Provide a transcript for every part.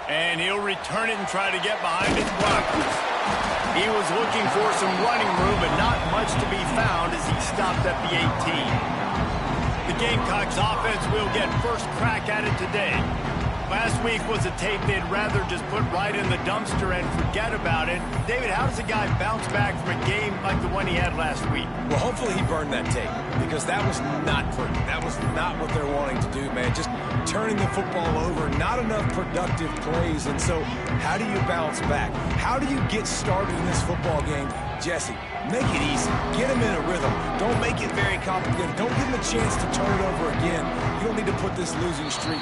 And he'll return it and try to get behind his blockers. He was looking for some running room, but not much to be found as he stopped at the 18. The Gamecocks offense will get first crack at it today. Last week was a tape they'd rather just put right in the dumpster and forget about it. David, how does a guy bounce back from a game like the one he had last week? Well, hopefully he burned that tape, because that was not pretty. That was not what they're wanting to do, man. Just turning the football over, not enough productive plays. And so how do you bounce back? How do you get started in this football game? Jesse, make it easy. Get him in a rhythm. Don't make it very complicated. Don't give him a chance to turn it over again. You don't need to put this losing streak.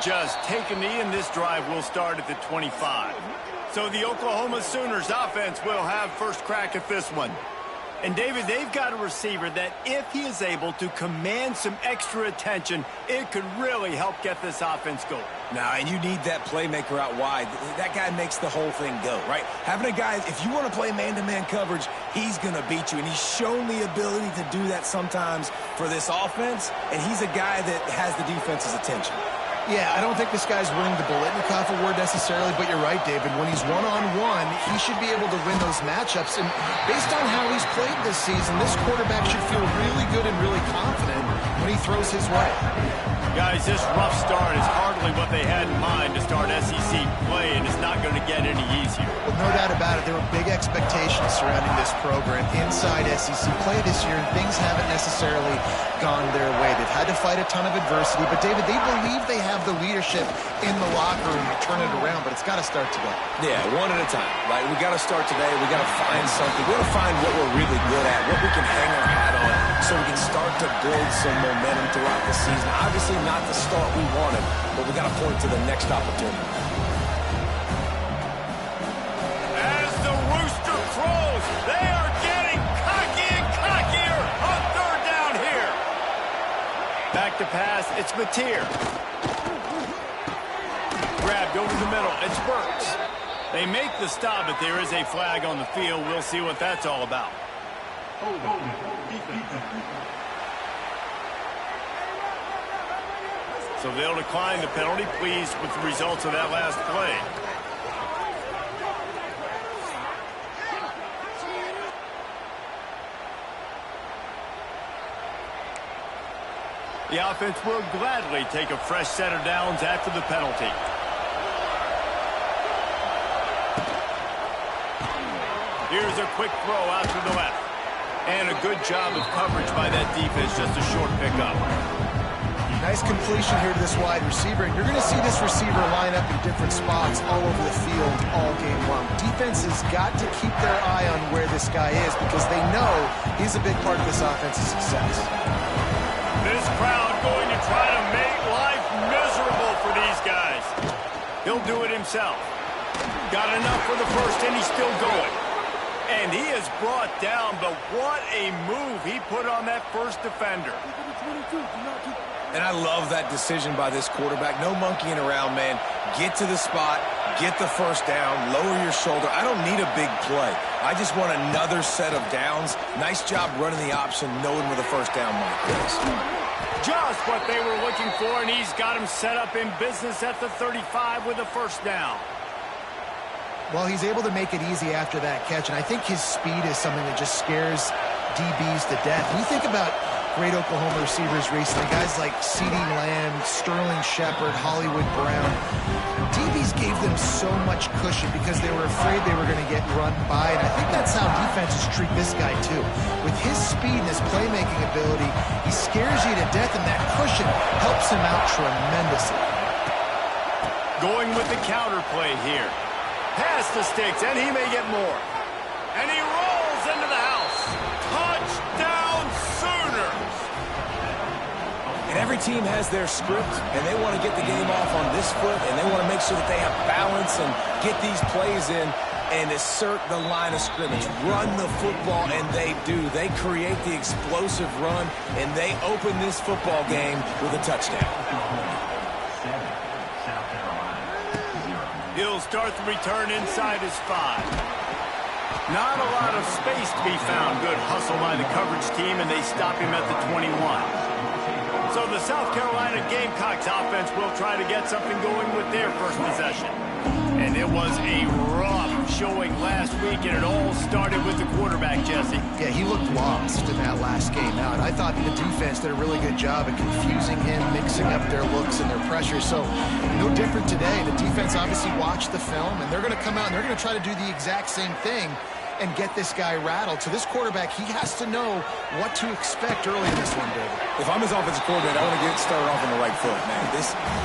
Just take a knee, and this drive will start at the 25. So the Oklahoma Sooners offense will have first crack at this one. And David, they've got a receiver that if he is able to command some extra attention, it could really help get this offense going. Now, and you need that playmaker out wide. That guy makes the whole thing go, right? Having a guy, if you want to play man-to-man coverage, he's going to beat you. And he's shown the ability to do that sometimes for this offense. And he's a guy that has the defense's attention. Yeah, I don't think this guy's winning the Biletnikoff award necessarily, but you're right, David. When he's one-on-one, he should be able to win those matchups. And based on how he's played this season, this quarterback should feel really good and really confident when he throws his way. Guys, this rough start is hardly what they had in mind to start SEC play, and it's not going to get any easier. Well, no doubt about it. There were big expectations surrounding this program inside SEC play this year, and things haven't necessarily gone their way. They've had to fight a ton of adversity, but, David, they believe they have the leadership in the locker room to turn it around, but it's got to start today. Yeah, one at a time, right? We got to start today. We got to find something. We got to find what we're really good at, what we can hang our hat on, so we can start to build some momentum throughout the season. Obviously not the start we wanted, but we got to point to the next opportunity. As the rooster crows, they are getting cocky and cockier on third down here. Back to pass, it's Mateer. Grabbed over the middle, it's Burks. They make the stop, but there is a flag on the field. We'll see what that's all about. So they'll decline the penalty, pleased with the results of that last play. The offense will gladly take a fresh set of downs after the penalty. Here's a quick throw out to the left. And a good job of coverage by that defense, just a short pickup. Nice completion here to this wide receiver, and you're going to see this receiver line up in different spots all over the field all game long. Defense has got to keep their eye on where this guy is because they know he's a big part of this offense's success. This crowd going to try to make life miserable for these guys. He'll do it himself. Got enough for the first, and he's still going. And he is brought down, but what a move he put on that first defender. And I love that decision by this quarterback. No monkeying around, man. Get to the spot, get the first down, lower your shoulder. I don't need a big play. I just want another set of downs. Nice job running the option, knowing where the first down mark is. Just what they were looking for, and he's got him set up in business at the 35 with a first down. Well, he's able to make it easy after that catch, and I think his speed is something that just scares DBs to death. When you think about great Oklahoma receivers recently, guys like CeeDee Lamb, Sterling Shepard, Hollywood Brown, DBs gave them so much cushion because they were afraid they were going to get run by, and I think that's how defenses treat this guy too. With his speed and his playmaking ability, he scares you to death, and that cushion helps him out tremendously. Going with the counter play here. Pass the sticks, and he may get more. And he rolls into the house. Touchdown Sooners! And every team has their script, and they want to get the game off on this foot, and they want to make sure that they have balance and get these plays in and assert the line of scrimmage. Run the football, and they do. They create the explosive run, and they open this football game with a touchdown. He'll start the return inside his 5. Not a lot of space to be found. Good hustle by the coverage team, and they stop him at the 21. So the South Carolina Gamecocks offense will try to get something going with their first possession. And it was a rough showing last week, and it all started with the quarterback, Jesse. Yeah, he looked lost in that last game out. I thought the defense did a really good job at confusing him, mixing up their looks and their pressure. So no different today. The defense obviously watched the film, and they're going to come out and they're going to try to do the exact same thing and get this guy rattled. So this quarterback, he has to know what to expect early in this one, David. If I'm his offensive coordinator, I want to get started off on the right foot, man.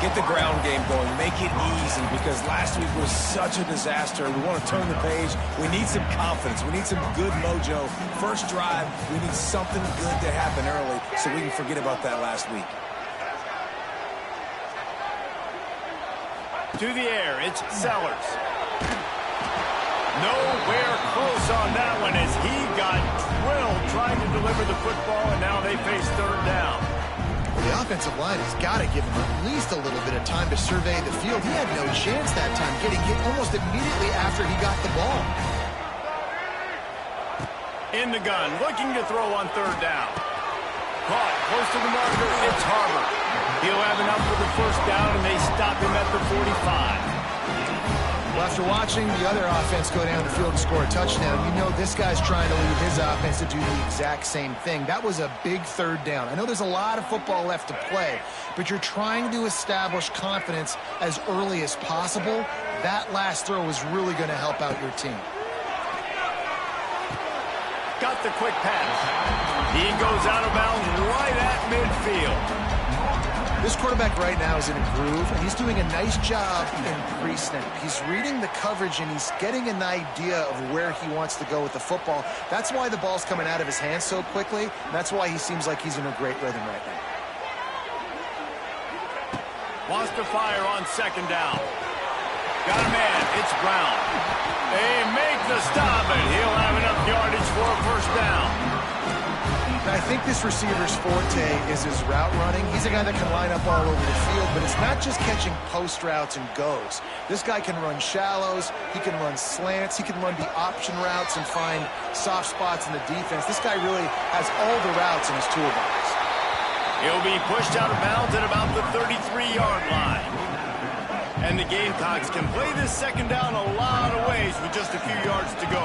Get the ground game going. Make it easy, because last week was such a disaster. We want to turn the page. We need some confidence. We need some good mojo. First drive, we need something good to happen early so we can forget about that last week. To the air, it's Sellers. Nowhere close on that one as he got drilled trying to deliver the football, and now they face third down. Well, the offensive line has got to give him at least a little bit of time to survey the field. He had no chance that time, getting hit almost immediately after he got the ball. In the gun, looking to throw on third down. Caught close to the marker, it's Harbor. He'll have enough for the first down, and they stop him at the 45. Well, after watching the other offense go down the field and score a touchdown, you know this guy's trying to lead his offense to do the exact same thing. That was a big third down. I know there's a lot of football left to play, but you're trying to establish confidence as early as possible. That last throw is really going to help out your team. Got the quick pass. He goes out of bounds right at midfield. This quarterback right now is in a groove, and he's doing a nice job in pre-snap. He's reading the coverage, and he's getting an idea of where he wants to go with the football. That's why the ball's coming out of his hands so quickly, and that's why he seems like he's in a great rhythm right now. Wants to fire on second down. Got a man. It's Brown. They make the stop, and he'll have enough yardage for a first down. I think this receiver's forte is his route running. He's a guy that can line up all over the field, but it's not just catching post routes and goes. This guy can run shallows, he can run slants, he can run the option routes and find soft spots in the defense. This guy really has all the routes in his toolbox. He'll be pushed out of bounds at about the 33-yard line. And the Gamecocks can play this second down a lot of ways with just a few yards to go.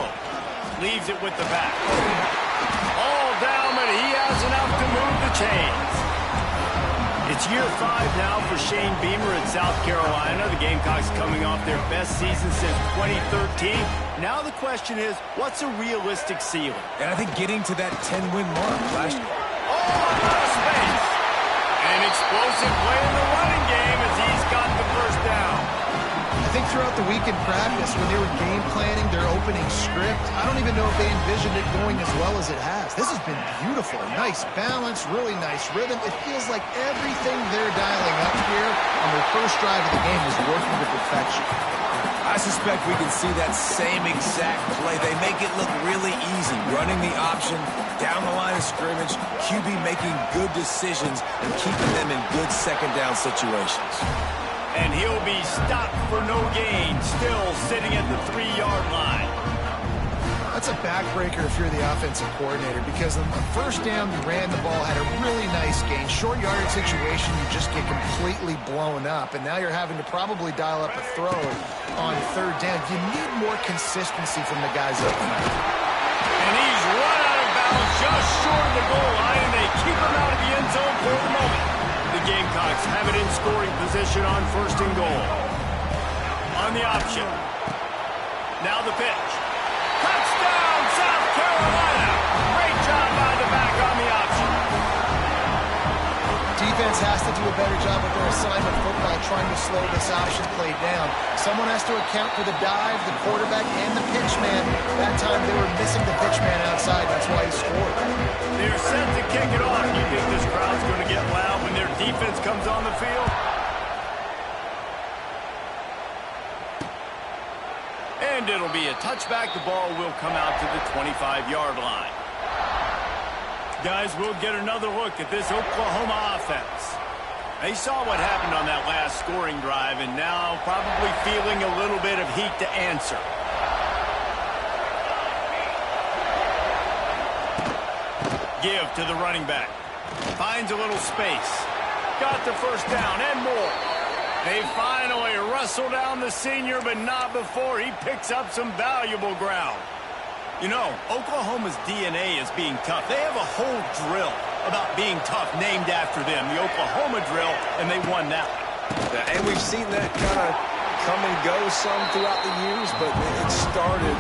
Leaves it with the back. All down, but he has enough to move the chains. It's year 5 now for Shane Beamer at South Carolina. The Gamecocks coming off their best season since 2013. Now the question is, what's a realistic ceiling? And I think getting to that 10-win mark last year. Oh, a lot of space. An explosive play in the running game as he's got the first down. I think throughout the week in practice, when they were game planning their opening script, I don't even know if they envisioned it going as well as it has. This has been beautiful. Nice balance, really nice rhythm. It feels like everything they're dialing up here on their first drive of the game is working to perfection. I suspect we can see that same exact play. They make it look really easy, running the option, down the line of scrimmage, QB making good decisions and keeping them in good second down situations. And he'll be stopped for no gain, still sitting at the 3-yard line. That's a backbreaker if you're the offensive coordinator, because on the first down, you ran the ball, had a really nice gain. Short yardage situation, you just get completely blown up, and now you're having to probably dial up a throw on third down. You need more consistency from the guys up front. And he's run out of bounds just short of the goal line, and they keep him out of the end zone for the moment. The Gamecocks have it in scoring position on first and goal. On the option. Now the pitch. Touchdown, South Carolina! Great job by the back on the option. Defense has to do a better job with their assignment football, trying to slow this option play down. Someone has to account for the dive, the quarterback, and the pitch man. That time they were missing the pitch man outside. That's why he scored. They're set to kick it off. You think this crowd's going to get loud when their defense comes on the field? And it'll be a touchback. The ball will come out to the 25-yard line. Guys, we'll get another look at this Oklahoma offense. They saw what happened on that last scoring drive, and now probably feeling a little bit of heat to answer. Give to the running back. Finds a little space. Got the first down and more. They finally wrestle down the senior, but not before he picks up some valuable ground. You know, Oklahoma's DNA is being tough. They have a whole drill about being tough named after them, the Oklahoma drill, and they won that one. And we've seen that kind of come and go some throughout the years, but it started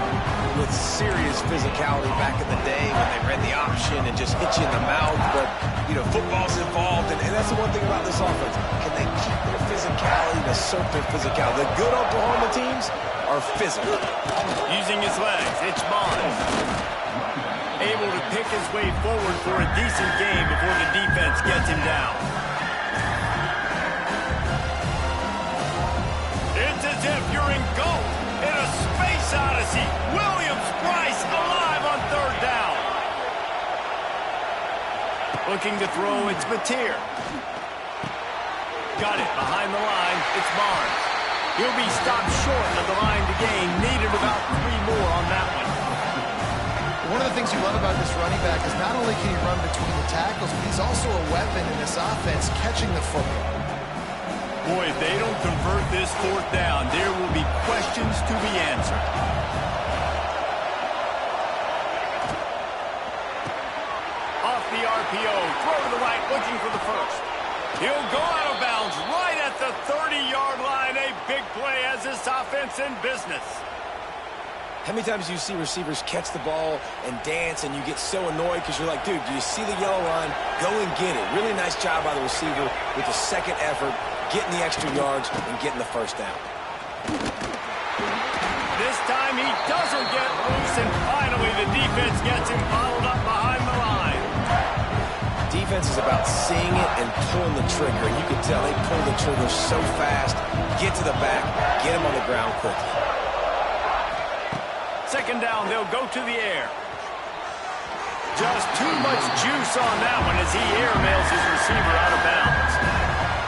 with serious physicality back in the day when they read the option and just hit you in the mouth. But, you know, football's involved, and that's the one thing about this offense. Can they keep their physicality and assert their physicality? The good Oklahoma teams are physical. Using his legs, it's Barnes. Able to pick his way forward for a decent game before the defense gets him down. It's as if you're in goal in a space odyssey. Williams-Brice alive on third down. Looking to throw, it's Mateer. Got it behind the line, it's Barnes. He'll be stopped short of the line to gain. Needed about 3 more on that one. One of the things you love about this running back is not only can he run between the tackles, but he's also a weapon in this offense, catching the football. Boy, if they don't convert this fourth down, there will be questions to be answered. Off the RPO, throw to the right, looking for the first. He'll go out of bounds right at the 30-yard line. A big play as this offense in business. How many times do you see receivers catch the ball and dance and you get so annoyed because you're like, dude, do you see the yellow line? Go and get it. Really nice job by the receiver with the second effort, getting the extra yards and getting the first down. This time he doesn't get loose, and finally the defense gets him bottled up behind the line. Defense is about seeing it and pulling the trigger. And you can tell they pull the trigger so fast, get to the back, get him on the ground quickly. Second down, they'll go to the air. Just too much juice on that one as he airmails his receiver out of bounds.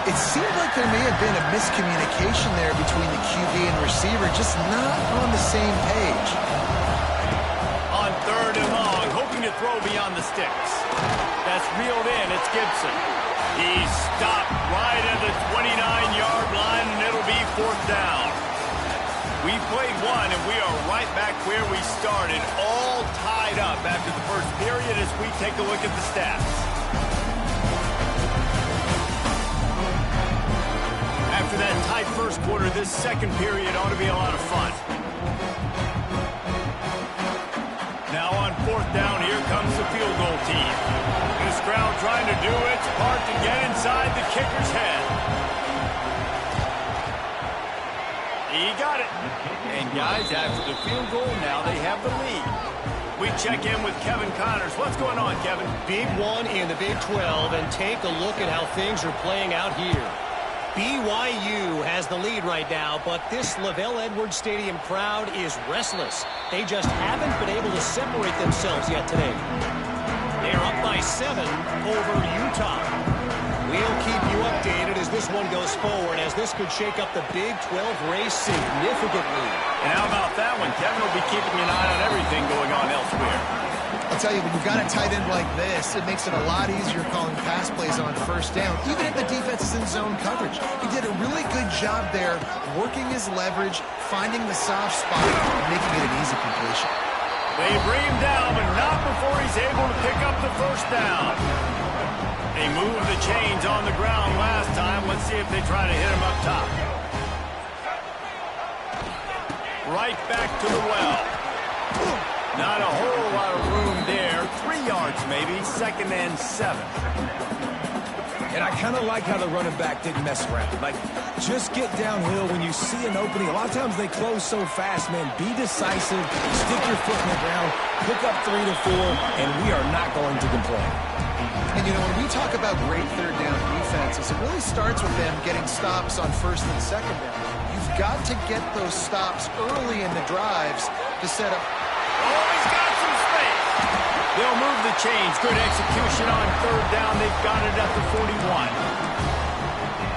It seemed like there may have been a miscommunication there between the QB and receiver, just not on the same page. On third and long, hoping to throw beyond the sticks. That's reeled in, it's Gibson. He's stopped right at the 29-yard line, and it'll be fourth down. We played one, and we are right back where we started, all tied up after the first period as we take a look at the stats. After that tight first quarter, this second period ought to be a lot of fun. Now on fourth down, here comes the field goal team. This crowd trying to do its part to get inside the kicker's head. He got it. And guys, after the field goal, now they have the lead. We check in with Kevin Connors. What's going on, Kevin? Big one in the Big 12, and take a look at how things are playing out here. BYU has the lead right now, but this LaVell Edwards Stadium crowd is restless. They just haven't been able to separate themselves yet today. They're up by 7 over Utah. We'll keep you updated as this one goes forward, as this could shake up the Big 12 race significantly. And how about that one? Kevin will be keeping an eye on everything going on elsewhere. I'll tell you, when you've got a tight end like this, it makes it a lot easier calling pass plays on first down, even if the defense is in zone coverage. He did a really good job there, working his leverage, finding the soft spot, and making it an easy completion. They bring him down, but not before he's able to pick up the first down. They moved the chains on the ground last time. Let's see if they try to hit him up top. Right back to the well. Not a whole lot of room there. 3 yards maybe, 2nd and 7. And I kind of like how the running back didn't mess around. Like, just get downhill when you see an opening. A lot of times they close so fast, man. Be decisive, stick your foot in the ground, pick up 3 to 4, and we are not going to complain. And, you know, when we talk about great third down defenses, it really starts with them getting stops on first and second down. You've got to get those stops early in the drives to set up. Oh, he's got some space. They'll move the chains. Good execution on third down. They've got it at the 41.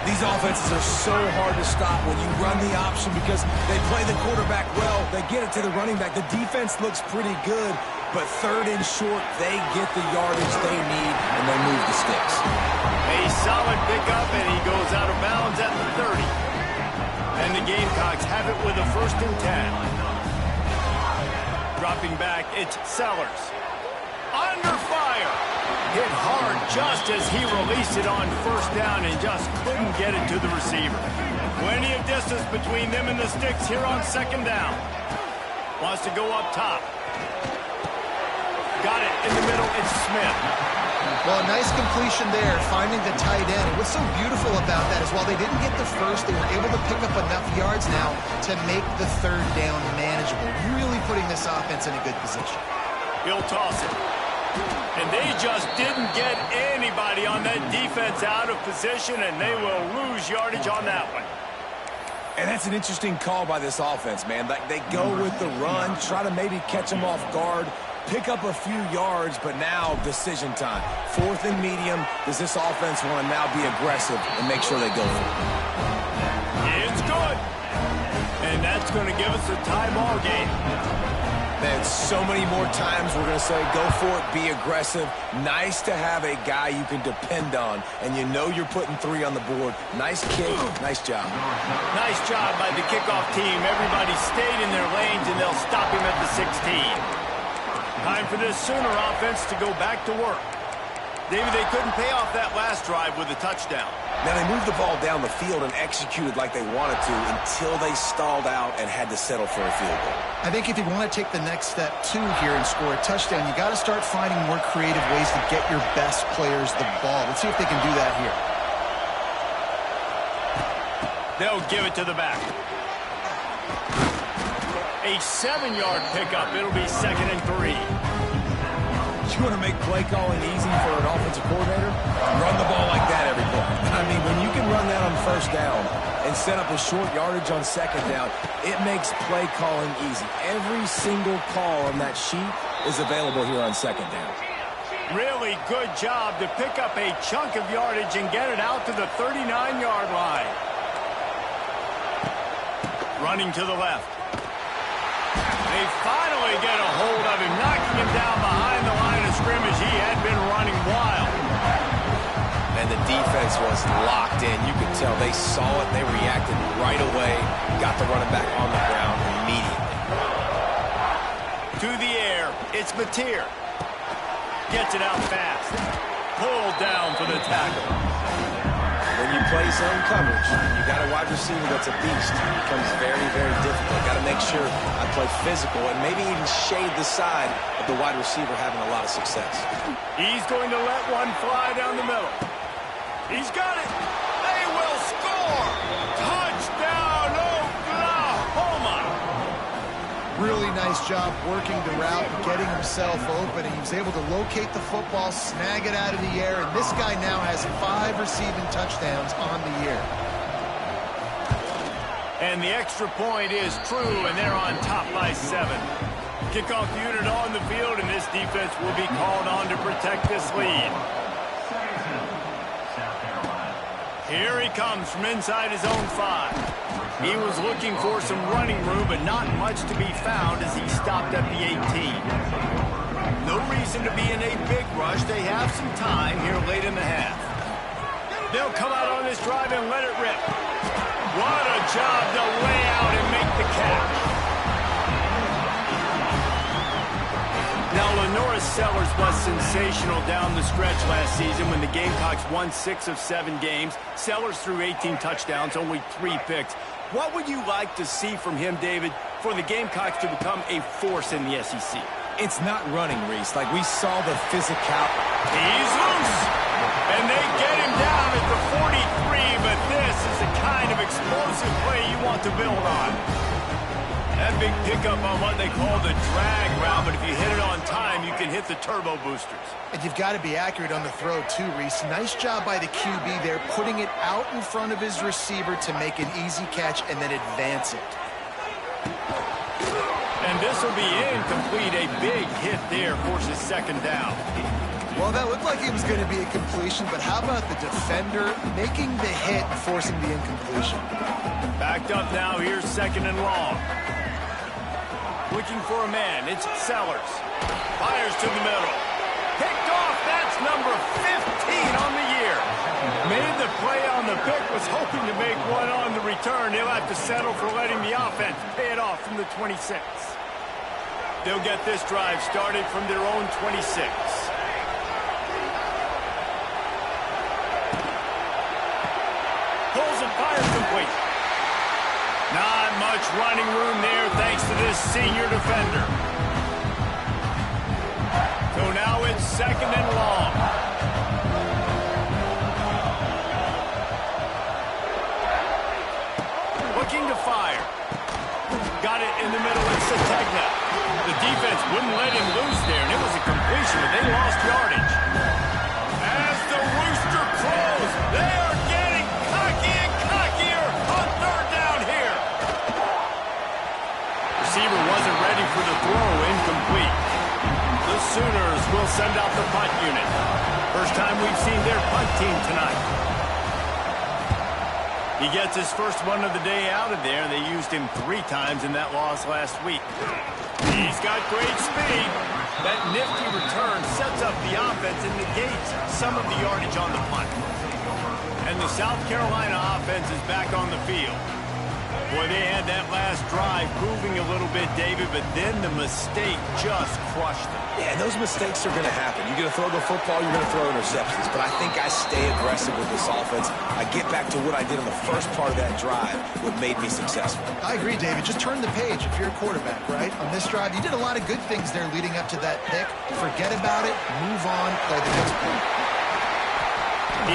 These offenses are so hard to stop when you run the option because they play the quarterback well. They get it to the running back. The defense looks pretty good, but third and short, they get the yardage they need, and they move the sticks. A solid pickup, and he goes out of bounds at the 30. And the Gamecocks have it with a 1st and 10. Dropping back, it's Sellers. Under fire. Hit hard just as he released it on first down and just couldn't get it to the receiver. Plenty of distance between them and the sticks here on 2nd down. Wants to go up top. Got it in the middle, it's Smith. Well, a nice completion there, finding the tight end. And what's so beautiful about that is while they didn't get the first, they were able to pick up enough yards now to make the third down manageable, really putting this offense in a good position. He'll toss it. And they just didn't get anybody on that defense out of position, and they will lose yardage on that one. And that's an interesting call by this offense, man. Like, they go with the run, try to maybe catch them off guard, pick up a few yards, but now decision time. 4th and medium. Does this offense want to now be aggressive and make sure they go for it? It's good. And that's going to give us a tie ball game. Man, so many more times we're going to say, go for it, be aggressive. Nice to have a guy you can depend on, and you know you're putting 3 on the board. Nice kick, nice job. Nice job by the kickoff team. Everybody stayed in their lanes, and they'll stop him at the 16. Time for this Sooner offense to go back to work. David, they couldn't pay off that last drive with a touchdown. Now, they moved the ball down the field and executed like they wanted to until they stalled out and had to settle for a field goal. I think if you want to take the next step, too, here and score a touchdown, you got to start finding more creative ways to get your best players the ball. Let's see if they can do that here. They'll give it to the back. A 7-yard pickup. It'll be 2nd and 3. You want to make play calling easy for an offensive coordinator? Run the ball like that every play. I mean, when you can run that on first down and set up a short yardage on 2nd down, it makes play calling easy. Every single call on that sheet is available here on 2nd down. Really good job to pick up a chunk of yardage and get it out to the 39-yard line. Running to the left. They finally get a hold of him, knocking him down behind the line of scrimmage. He had been running wild. And the defense was locked in. You could tell they saw it. They reacted right away. Got the running back on the ground immediately. To the air. It's Mateer. Gets it out fast. Pulled down for the tackle. When you play zone coverage, you got a wide receiver that's a beast. It becomes very, very difficult. Got to make sure I play physical and maybe even shade the side of the wide receiver having a lot of success. He's going to let one fly down the middle. He's got it. They will score. Touchdown, Oklahoma. Really nice job working the route and getting himself open. And he was able to locate the football, snag it out of the air, and this guy now has 5 receiving touchdowns on the year. And the extra point is true, and they're on top by 7. Kickoff unit on the field, and this defense will be called on to protect this lead. Here he comes from inside his own 5. He was looking for some running room, but not much to be found as he stopped at the 18. No reason to be in a big rush. They have some time here late in the half. They'll come out on this drive and let it rip. What a job to lay out and make the catch. Now, Lenoris Sellers was sensational down the stretch last season when the Gamecocks won 6 of 7 games. Sellers threw 18 touchdowns, only 3 picks. What would you like to see from him, David, for the Gamecocks to become a force in the SEC? It's not running, Reese. Like we saw the physical. He's loose. And they get him down at the 43, but this is the kind of explosive play you want to build on. That big pickup on what they call the drag route, but if you hit it on time, you can hit the turbo boosters. And you've got to be accurate on the throw, too, Reese. Nice job by the QB there, putting it out in front of his receiver to make an easy catch and then advance it. And this will be incomplete. A big hit there forces second down. Well, that looked like it was going to be a completion, but how about the defender making the hit and forcing the incompletion? Backed up now. Here's second and long. Looking for a man. It's Sellers. Fires to the middle. Picked off. That's number 15 on the year. Made the play on the pick. Was hoping to make one on the return. He'll have to settle for letting the offense pay it off from the 26. They'll get this drive started from their own 26. Pulls and fires complete. Not much running room there thanks to this senior defender. So now it's second and long. Looking to fire. Got it in the middle. It's Sategna. The defense wouldn't let him loose there, and it was a completion, but they lost yardage. As the rooster crows, they are getting cocky and cockier on third down here. Receiver wasn't ready for the throw, incomplete. The Sooners will send out the punt unit. First time we've seen their punt team tonight. He gets his first one of the day out of there. They used him 3 times in that loss last week. He's got great speed. That nifty return sets up the offense and negates some of the yardage on the punt. And the South Carolina offense is back on the field. Boy, they had that last drive moving a little bit, David, but then the mistake just crushed them. Yeah, and those mistakes are going to happen. You're going to throw the football, you're going to throw interceptions. But I think I stay aggressive with this offense. I get back to what I did on the first part of that drive, what made me successful. I agree, David. Just turn the page if you're a quarterback, right? On this drive, you did a lot of good things there leading up to that pick. Forget about it, move on, play the next play.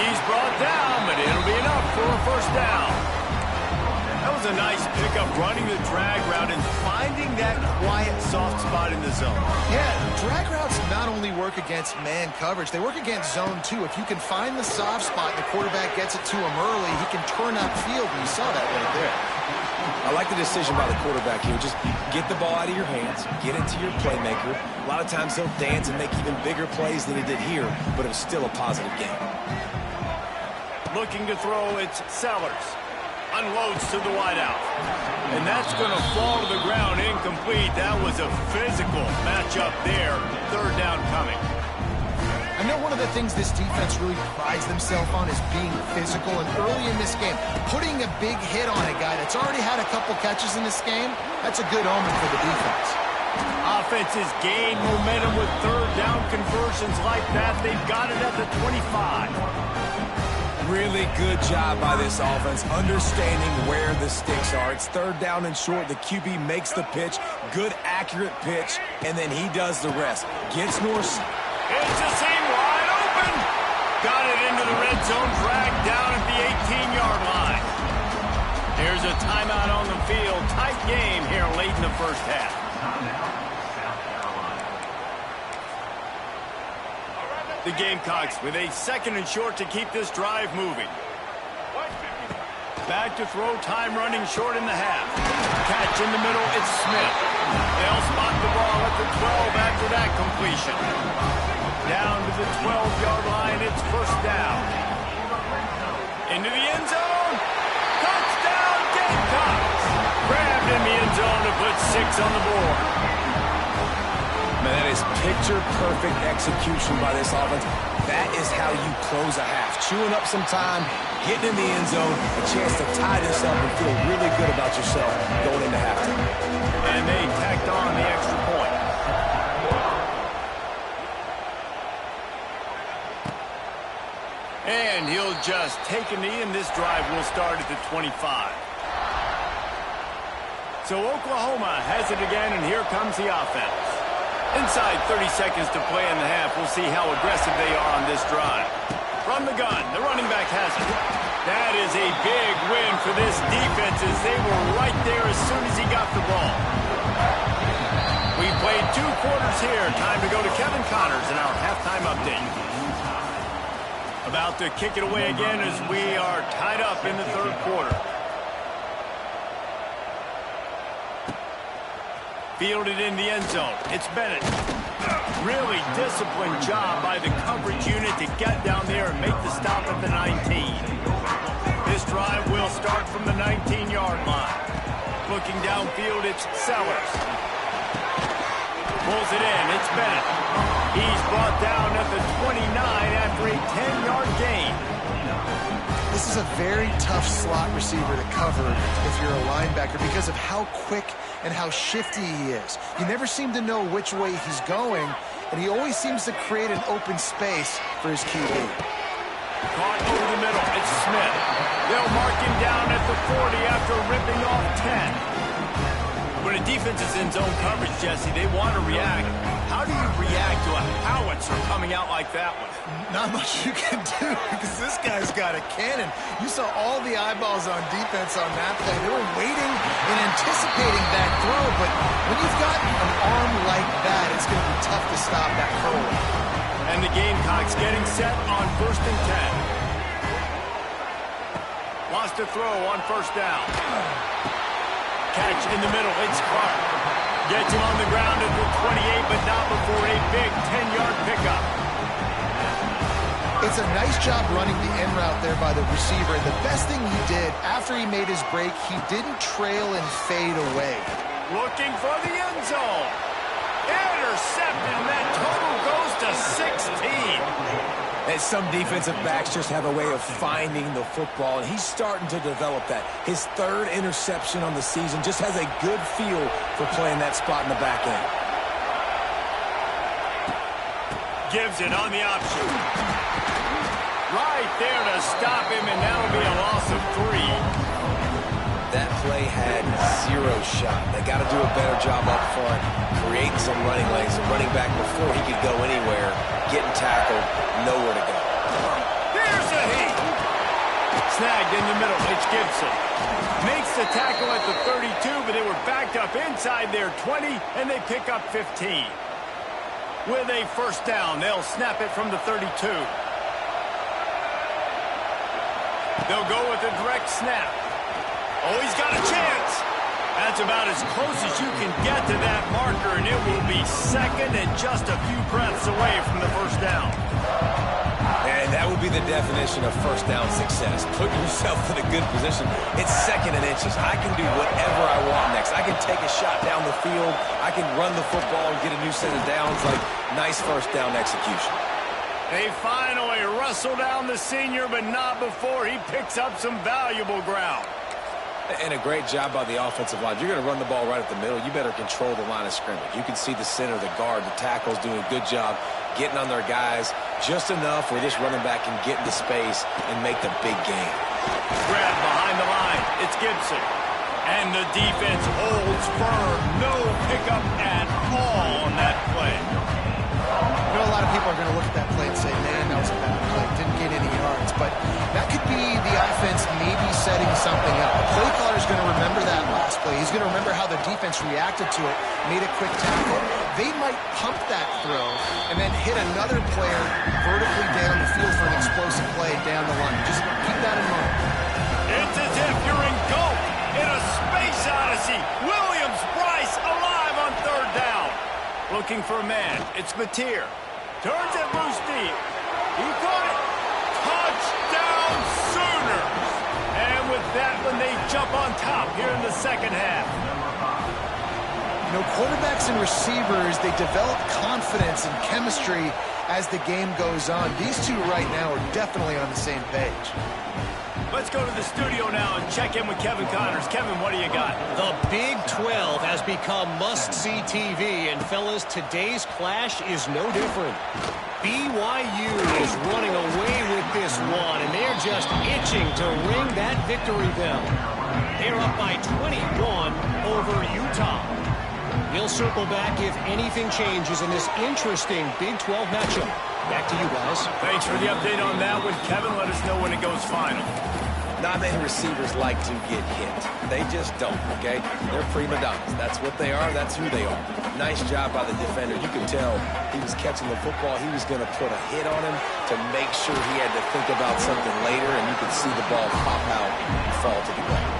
He's brought down, but it'll be enough for a first down. That was a nice pickup, running the drag route and finding that quiet, soft spot in the zone. Yeah, drag routes not only work against man coverage, they work against zone too. If you can find the soft spot and the quarterback gets it to him early, he can turn upfield, and you saw that right there. I like the decision by the quarterback here. Just get the ball out of your hands, get it to your playmaker. A lot of times he'll dance and make even bigger plays than he did here, but it was still a positive game. Looking to throw, it's Sellers. Unloads to the wideout. And that's going to fall to the ground incomplete. That was a physical matchup there. Third down coming. I know one of the things this defense really prides themselves on is being physical, and early in this game, putting a big hit on a guy that's already had a couple catches in this game, that's a good omen for the defense. Offenses gain momentum with third down conversions like that. They've got it at the 25. Really good job by this offense, understanding where the sticks are. It's third down and short. The QB makes the pitch, good, accurate pitch, and then he does the rest. Gets Norse. It's a seam wide open. Got it into the red zone, dragged down at the 18-yard line. Here's a timeout on the field. Tight game here late in the first half. The Gamecocks with a second and short to keep this drive moving. Back to throw, time running short in the half. Catch in the middle, it's Smith. They'll spot the ball at the 12 after that completion. Down to the 12-yard line, it's first down. Into the end zone. Touchdown, Gamecocks. Grabbed in the end zone to put 6 on the board. Man, that is picture-perfect execution by this offense. That is how you close a half. Chewing up some time, getting in the end zone, a chance to tie this up and feel really good about yourself going into halftime. And they tacked on the extra point. And he'll just take a knee, and this drive will start at the 25. So Oklahoma has it again, and here comes the offense. Inside 30 seconds to play in the half. We'll see how aggressive they are on this drive. From the gun, the running back has it. That is a big win for this defense as they were right there as soon as he got the ball. We played 2 quarters here. Time to go to Kevin Connors in our halftime update. About to kick it away again as we are tied up in the 3rd quarter. Fielded in the end zone. It's Bennett. Really disciplined job by the coverage unit to get down there and make the stop at the 19. This drive will start from the 19-yard line. Looking downfield, it's Sellers. Pulls it in. It's Bennett. He's brought down at the 29 after a 10-yard gain. This is a very tough slot receiver to cover if you're a linebacker because of how quick and how shifty he is. You never seem to know which way he's going, and he always seems to create an open space for his QB. Caught over the middle. It's Smith. They'll mark him down at the 40 after ripping off 10. When a defense is in zone coverage, Jesse, they want to react. How do you react to a howitzer coming out like that one? Not much you can do because this guy's got a cannon. You saw all the eyeballs on defense on that play. They were waiting and anticipating that throw, but when you've got an arm like that, it's going to be tough to stop that curl. And the Gamecocks getting set on 1st and 10. Wants to throw on 1st down. Catch in the middle. It's Clark. Gets him on the ground at the 28, but not before a big 10-yard pickup. It's a nice job running the in route there by the receiver. And the best thing he did after he made his break, he didn't trail and fade away. Looking for the end zone. Intercepted, and that total goes to 16. And some defensive backs just have a way of finding the football, and he's starting to develop that. His 3rd interception on the season just has a good feel for playing that spot in the back end. Gives it on the option. Right there to stop him, and that'll be a loss of 3. That play had 0 shot. They got to do a better job up front, creating some running lanes. The running back, before he could go anywhere, getting tackled, nowhere to go. There's a heat. Snagged in the middle. It's Gibson. Makes the tackle at the 32, but they were backed up inside their 20, and they pick up 15. With a 1st down, they'll snap it from the 32. They'll go with a direct snap. Oh, he's got a chance. That's about as close as you can get to that marker, and it will be 2nd and just a few breaths away from the 1st down. And that would be the definition of 1st down success. Put yourself in a good position. It's 2nd and inches. I can do whatever I want next. I can take a shot down the field. I can run the football and get a new set of downs. Like, nice 1st down execution. They finally wrestle down the senior, but not before he picks up some valuable ground. And a great job by the offensive line. If you're going to run the ball right at the middle, you better control the line of scrimmage. You can see the center, the guard, the tackles doing a good job getting on their guys just enough where this running back can get into space and make the big game. Grab behind the line. It's Gibson. And the defense holds firm. No pickup at all on that play. You know, a lot of people are going to look at that play and say, man, that was a bad play. Didn't get any yards. But that could be the offense maybe setting something up. The play caller is going to remember that last play. He's going to remember how the defense reacted to it, made a quick tackle. They might pump that throw and then hit another player vertically down the field for an explosive play down the line. Just keep that in mind. It's as if you're engulfed in a space odyssey. Williams-Brice alive on 3rd down. Looking for a man. It's Mateer. Turns it loose deep. He caught it. Touchdown Sooners. that when they jump on top here in the second half. You know, quarterbacks and receivers, they develop confidence and chemistry as the game goes on. These two right now are definitely on the same page. Let's go to the studio now and check in with Kevin Connors. Kevin, what do you got? The Big 12 has become must-see TV, and fellas, today's clash is no different. BYU is running away with this one, and they're just itching to ring that victory bell. They're up by 21 over Utah. We'll circle back if anything changes in this interesting Big 12 matchup. Back to you guys. Thanks for the update on that one, Kevin. Let us know when it goes final. Not many receivers like to get hit. They just don't, okay? They're prima donnas. That's what they are. That's who they are. Nice job by the defender. You can tell he was catching the football. He was going to put a hit on him to make sure he had to think about something later, and you could see the ball pop out and fall to the ground.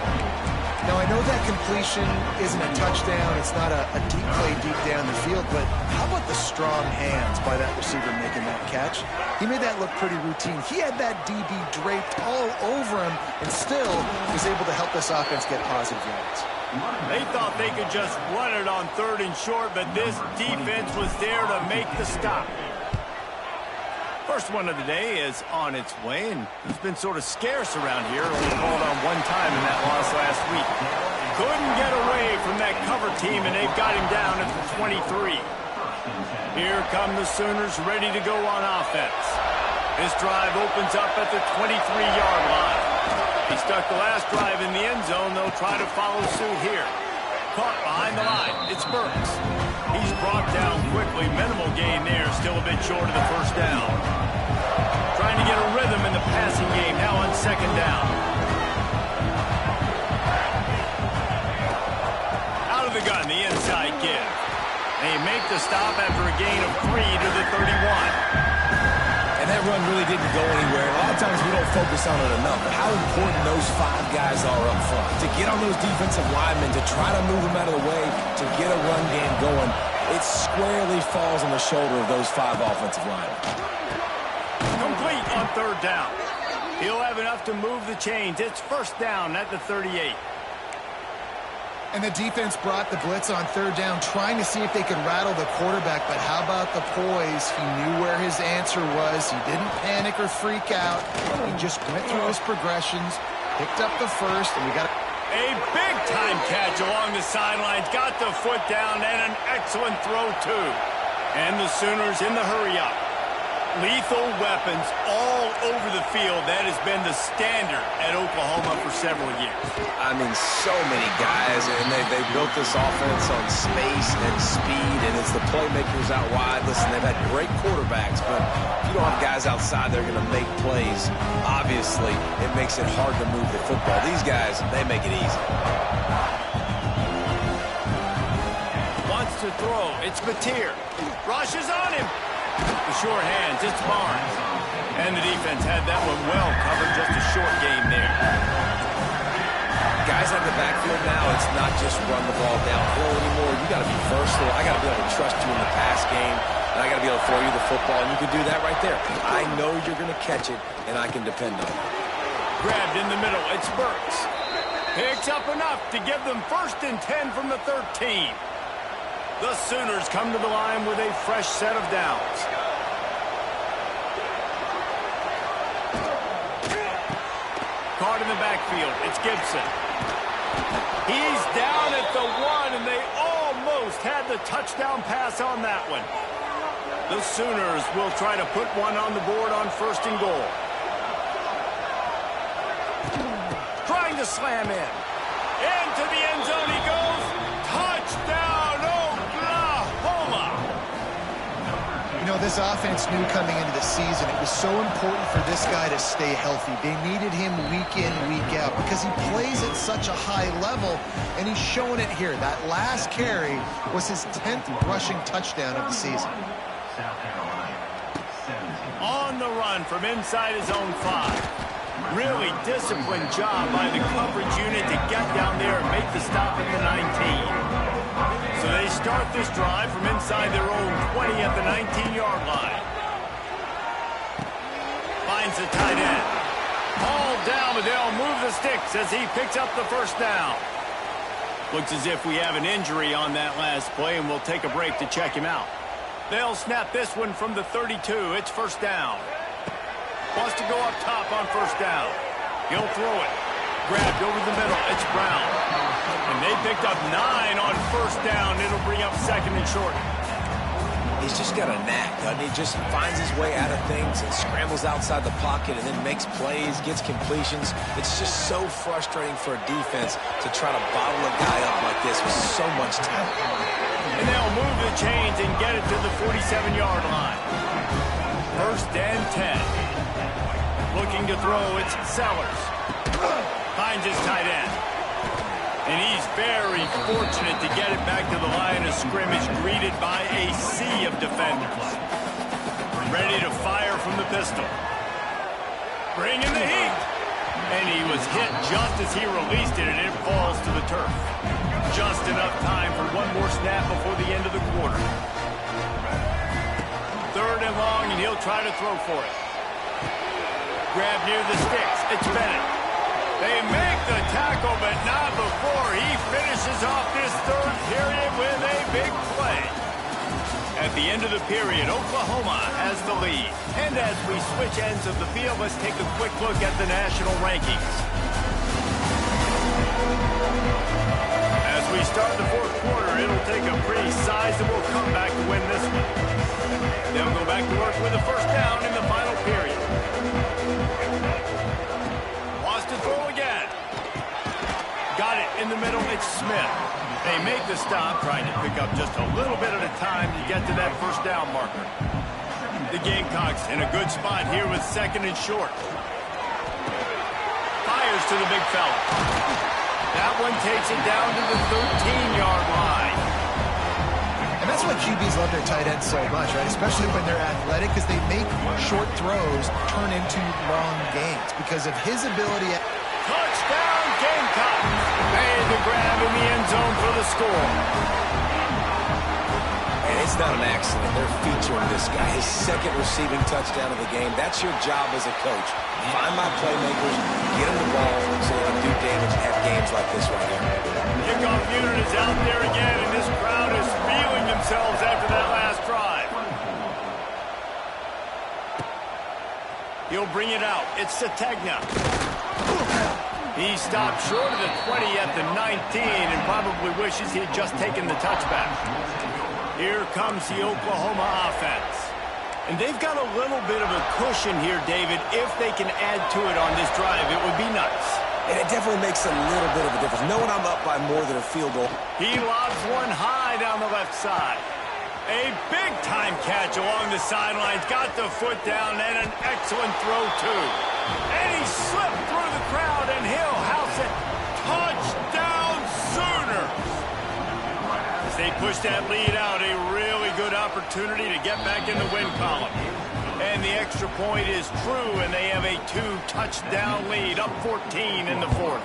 Now, I know that completion isn't a touchdown. It's not a deep play deep down the field, but how about the strong hands by that receiver making that catch? He made that look pretty routine. He had that DB draped all over him and still was able to help this offense get positive yards. They thought they could just run it on 3rd and short, but this defense was there to make the stop. First one of the day is on its way, and it's been sort of scarce around here. Only called on one time in that loss last week. Couldn't get away from that cover team, and they've got him down at the 23. Here come the Sooners ready to go on offense. This drive opens up at the 23-yard line. He stuck the last drive in the end zone. They'll try to follow suit here. Caught behind the line. It's Burks. He's brought down quickly. Minimal gain there. Still a bit short of the first down. Trying to get a rhythm in the passing game now on 2nd down. Out of the gun, the inside give. They make the stop after a gain of 3 to the 31. And that run really didn't go anywhere. A lot of times we don't focus on it enough, but how important those 5 guys are up front. To get on those defensive linemen, to try to move them out of the way, to get a run game going, it squarely falls on the shoulder of those 5 offensive linemen. Complete on 3rd down. He'll have enough to move the chains. It's 1st down at the 38. And the defense brought the blitz on 3rd down, trying to see if they could rattle the quarterback. But how about the poise? He knew where his answer was. He didn't panic or freak out. He just went through his progressions, picked up the first, and we got a big-time catch along the sidelines. Got the foot down, and an excellent throw, too. And the Sooners in the hurry-up. Lethal weapons all over the field. That has been the standard at Oklahoma for several years. I mean, so many guys, and they built this offense on space and speed, and it's the playmakers out wide. Listen, they've had great quarterbacks, but if you don't have guys outside that are going to make plays, obviously it makes it hard to move the football. These guys, they make it easy. Wants to throw. It's Mateer. Rush is on him. The short hands, it's Barnes. And the defense had that one well covered, just a short game there. Guys out of the backfield now, it's not just run the ball downhill anymore. You got to be versatile. I got to be able to trust you in the pass game, and I got to be able to throw you the football, and you can do that right there. I know you're going to catch it, and I can depend on it. Grabbed in the middle, it's Burks. Picks up enough to give them 1st and 10 from the 13. The Sooners come to the line with a fresh set of downs. Caught in the backfield. It's Gibson. He's down at the 1, and they almost had the touchdown pass on that one. The Sooners will try to put one on the board on 1st and goal. Trying to slam in. Into the end zone he goes. Touchdown! You know, this offense knew coming into the season it was so important for this guy to stay healthy. They needed him week in, week out because he plays at such a high level, and he's showing it here. That last carry was his 10th rushing touchdown of the season. On the run from inside his own 5. Really disciplined job by the coverage unit to get down there and make the stop at the 19. So they start this drive from inside their own 20 at the 19-yard line. Finds the tight end. Ball down now, but they'll move the sticks as he picks up the first down. Looks as if we have an injury on that last play, and we'll take a break to check him out. They'll snap this one from the 32. It's first down. Wants to go up top on first down. He'll throw it. Grabbed over the middle. It's Brown. And they picked up 9 on first down. It'll bring up second and short. He's just got a knack, doesn't he? Just finds his way out of things and scrambles outside the pocket and then makes plays, gets completions. It's just so frustrating for a defense to try to bottle a guy up like this with so much talent. And they'll move the chains and get it to the 47-yard line. First and 10. Looking to throw, it's Sellers. Finds his tight end. And he's very fortunate to get it back to the line of scrimmage, greeted by a sea of defenders. Ready to fire from the pistol. Bringing the heat. And he was hit just as he released it, and it falls to the turf. Just enough time for one more snap before the end of the quarter. Third and long, and he'll try to throw for it. Grab near the sticks. It's Bennett. They make the tackle, but not before he finishes off this third period with a big play. At the end of the period, Oklahoma has the lead. And as we switch ends of the field, let's take a quick look at the national rankings. As we start the fourth quarter, it'll take a pretty sizable comeback to win this one. They'll go back to work with a first down in the final period. Wants to throw again. Got it in the middle. It's Smith. They make the stop, trying to pick up just a little bit at a time to get to that first down marker. The Gamecocks in a good spot here with second and short. Fires to the big fella. That one takes it down to the 13-yard line. And that's why QBs love their tight ends so much, right? Especially when they're athletic, because they make short throws turn into long gains because of his ability. Touchdown, Gamecocks! Made the grab in the end zone for the score. And it's not an accident. They're featuring this guy. His second receiving touchdown of the game. That's your job as a coach. Find my playmakers, get them the ball so they can do damage and have games like this right here. Kickoff unit is out there again, and this crowd is feeling themselves after that last drive. He'll bring it out. It's Sategna. He stopped short of the 20 at the 19 and probably wishes he had just taken the touchback. Here comes the Oklahoma offense. And they've got a little bit of a cushion here, David. If they can add to it on this drive, it would be nice. And it definitely makes a little bit of a difference. Knowing I'm up by more than a field goal. He lobs one high down the left side. A big-time catch along the sidelines. Got the foot down and an excellent throw, too. And he slipped through the crowd, and he'll house it. Touchdown, Sooners! As they push that lead out, a really good opportunity to get back in the win column. And the extra point is true, and they have a 2-touchdown lead, up 14 in the fourth.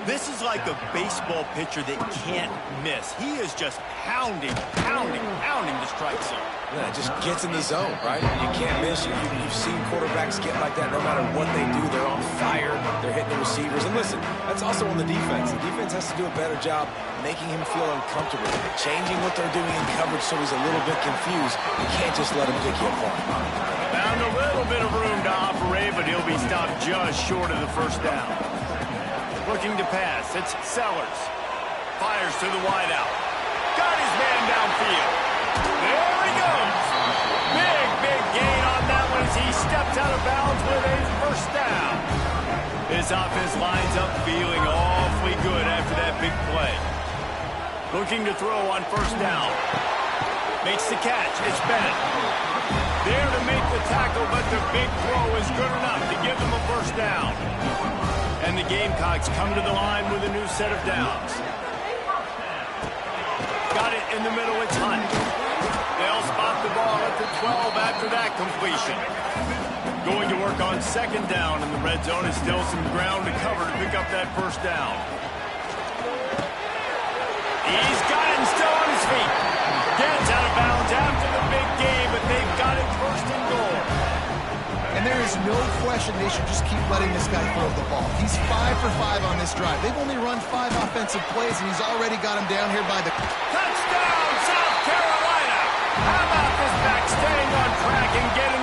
This is like a baseball pitcher that can't miss. He is just pounding the strike zone. Yeah, it just gets in the zone, right? You can't miss. You've seen quarterbacks get like that no matter what they do. They're on fire. They're hitting the receivers. And listen, that's also on the defense. The defense has to do a better job making him feel uncomfortable, changing what they're doing in coverage so he's a little bit confused. You can't just let him pick you apart. Found a little bit of room to operate, but he'll be stopped just short of the first down. Looking to pass, it's Sellers. Fires to the wideout. Got his man downfield. There he goes. Big gain on that one as he steps out of bounds with a first down. His offense lines up feeling awfully good after that big play. Looking to throw on first down. Makes the catch. It's Bennett. There to make the tackle, but the big throw is good enough to give them a first down. And the Gamecocks come to the line with a new set of downs. Got it in the middle, it's Hunt. They'll spot the ball at the 12 after that completion. Going to work on second down, and the red zone is still some ground to cover to pick up that first down. He's got it and still on his feet. Gets out of bounds after the big game, but they've got it first and goal. And there is no question they should just keep letting this guy throw the ball. He's 5 for 5 on this drive. They've only run 5 offensive plays, and he's already got him down here by the... Touchdown, South Carolina! How about this back staying on track and getting